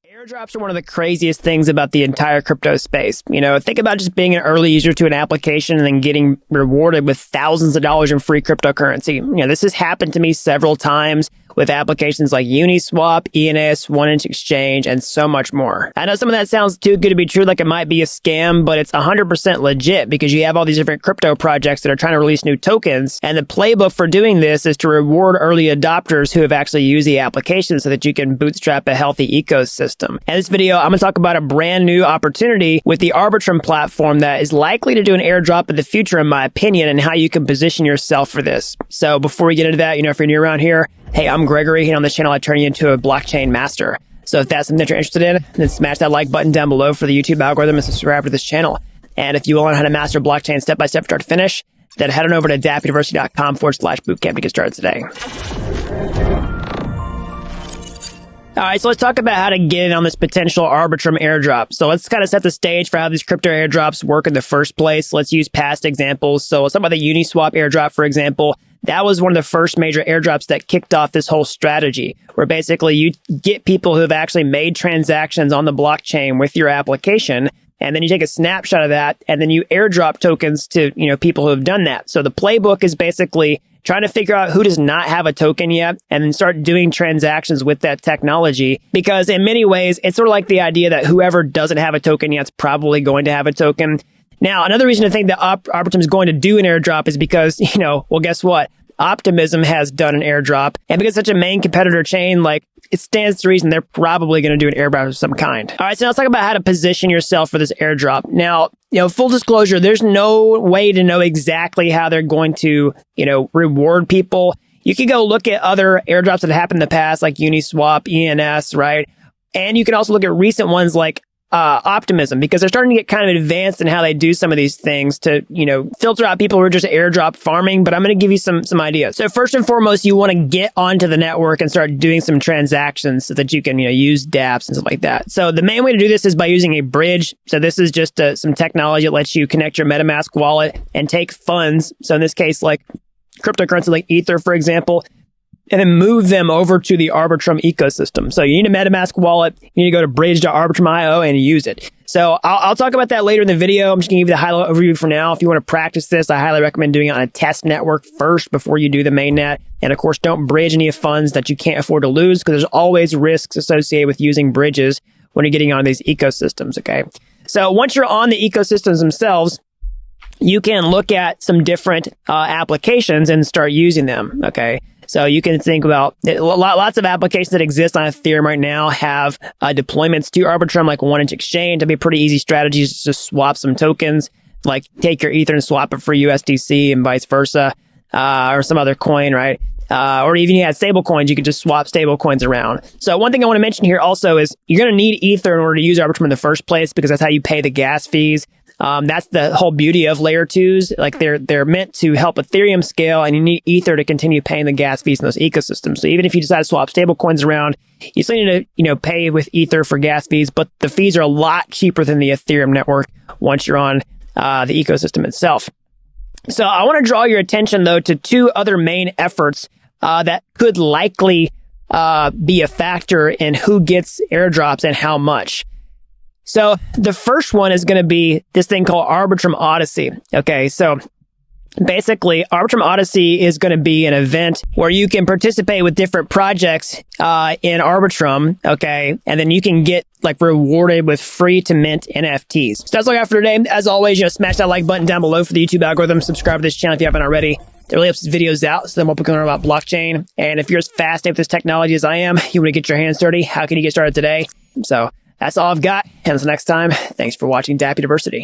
Airdrops are one of the craziest things about the entire crypto space. Think about just being an early user to an application and then getting rewarded with thousands of dollars in free cryptocurrency. This has happened to me several times with applications like Uniswap, ENS, 1inch Exchange, and so much more. I know some of that sounds too good to be true, like it might be a scam, but it's 100% legit because you have all these different crypto projects that are trying to release new tokens. And the playbook for doing this is to reward early adopters who have actually used the application so that you can bootstrap a healthy ecosystem. In this video, I'm going to talk about a brand new opportunity with the Arbitrum platform that is likely to do an airdrop in the future, in my opinion, and how you can position yourself for this. So before we get into that, if you're new around here, hey, I'm Gregory, and on this channel, I turn you into a blockchain master. So if that's something that you're interested in, then smash that like button down below for the YouTube algorithm and subscribe to this channel. And if you want to learn how to master blockchain step-by-step start to finish, then head on over to dappuniversity.com/bootcamp to get started today. All right, so let's talk about how to get in on this potential Arbitrum airdrop. So let's kind of set the stage for how these crypto airdrops work in the first place. Let's use past examples. So let's talk about the Uniswap airdrop, for example. That was one of the first major airdrops that kicked off this whole strategy, where basically you get people who have actually made transactions on the blockchain with your application, and then you take a snapshot of that, and then you airdrop tokens to, people who have done that. So the playbook is basically trying to figure out who does not have a token yet and then start doing transactions with that technology. Because in many ways, it's sort of like the idea that whoever doesn't have a token yet is probably going to have a token. Now, another reason to think that Arbitrum is going to do an airdrop is because, well, guess what? Optimism has done an airdrop. And because it's such a main competitor chain, it stands to reason they're probably going to do an airdrop of some kind. All right, so now let's talk about how to position yourself for this airdrop. Now, full disclosure, there's no way to know exactly how they're going to, reward people. You can go look at other airdrops that happened in the past, like Uniswap, ENS, right? And you can also look at recent ones like Optimism, because they're starting to get kind of advanced in how they do some of these things to, filter out people who are just airdrop farming. But I'm going to give you some ideas. So first and foremost, you want to get onto the network and start doing some transactions so that you can, use dApps and stuff like that. So the main way to do this is by using a bridge. So this is just some technology that lets you connect your MetaMask wallet and take funds. So in this case, like cryptocurrency like Ether, for example, and then move them over to the Arbitrum ecosystem. So you need a MetaMask wallet. You need to go to bridge.arbitrum.io and use it. So I'll talk about that later in the video. I'm just going to give you the high-level overview for now. If you want to practice this, I highly recommend doing it on a test network first before you do the mainnet. And of course, don't bridge any funds that you can't afford to lose, because there's always risks associated with using bridges when you're getting on these ecosystems, okay? So once you're on the ecosystems themselves, you can look at some different applications and start using them, okay? So you can think about lots of applications that exist on Ethereum right now have deployments to Arbitrum, like 1inch Exchange. That'd be pretty easy strategies to just swap some tokens, like take your Ether and swap it for USDC and vice versa, or some other coin, right? Or even you had stable coins, you could just swap stable coins around. So one thing I want to mention here also is you're going to need Ether in order to use Arbitrum in the first place, because that's how you pay the gas fees. That's the whole beauty of layer twos. Like they're meant to help Ethereum scale, and you need Ether to continue paying the gas fees in those ecosystems. So even if you decide to swap stable coins around, you still need to, pay with Ether for gas fees, but the fees are a lot cheaper than the Ethereum network once you're on the ecosystem itself. So I want to draw your attention though to two other main efforts that could likely be a factor in who gets airdrops and how much. So the first one is going to be this thing called Arbitrum Odyssey. Okay, so basically Arbitrum Odyssey is going to be an event where you can participate with different projects in Arbitrum, okay, and then you can get rewarded with free to mint NFTs. So that's all I got for today. As always, smash that like button down below for the YouTube algorithm. Subscribe to this channel if you haven't already. It really helps these videos out, so then we'll be learn about blockchain. And if you're as fascinated with this technology as I am, you want to get your hands dirty, how can you get started today? So that's all I've got. And until next time, thanks for watching Dapp University.